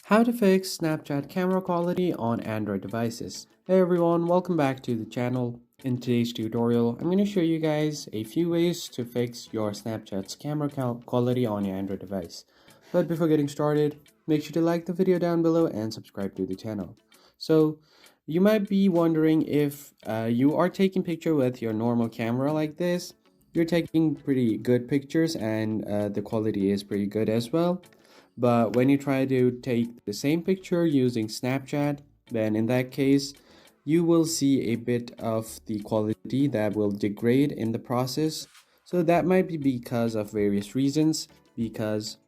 How to fix Snapchat camera quality on Android devices. Hey everyone, welcome back to the channel. In today's tutorial, I'm going to show you guys a few ways to fix your Snapchat's camera quality on your Android device. But before getting started, make sure to like the video down below and subscribe to the channel. So, you might be wondering if you are taking picture with your normal camera like this. You're taking pretty good pictures and the quality is pretty good as well. But when you try to take the same picture using Snapchat, then in that case, you will see a bit of the quality that will degrade in the process. So that might be because of various reasons, because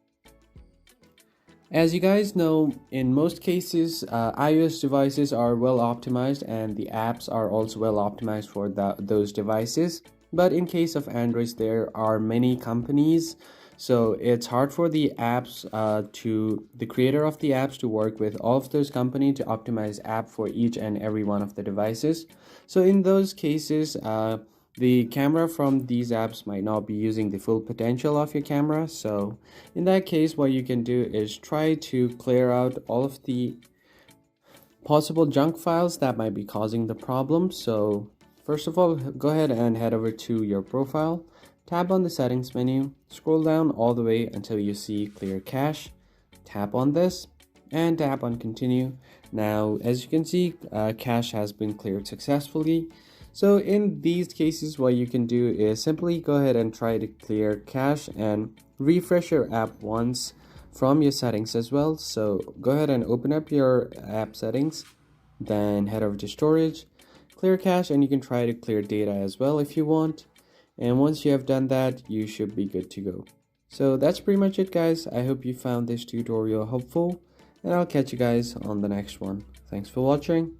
as you guys know, in most cases, iOS devices are well optimized and the apps are also well optimized for those devices. But in case of Androids, there are many companies, so it's hard for the apps the creator of the apps to work with all of those companies to optimize app for each and every one of the devices. So in those cases, the camera from these apps might not be using the full potential of your camera. So in that case, what you can do is try to clear out all of the possible junk files that might be causing the problem. So first of all, go ahead and head over to your profile, tap on the settings menu, scroll down all the way until you see clear cache, tap on this and tap on continue. Now as you can see, cache has been cleared successfully. So in these cases, what you can do is simply go ahead and try to clear cache and refresh your app once from your settings as well. So go ahead and open up your app settings, then head over to storage, clear cache, and you can try to clear data as well if you want. And once you have done that, you should be good to go. So that's pretty much it, guys. I hope you found this tutorial helpful, and I'll catch you guys on the next one. Thanks for watching.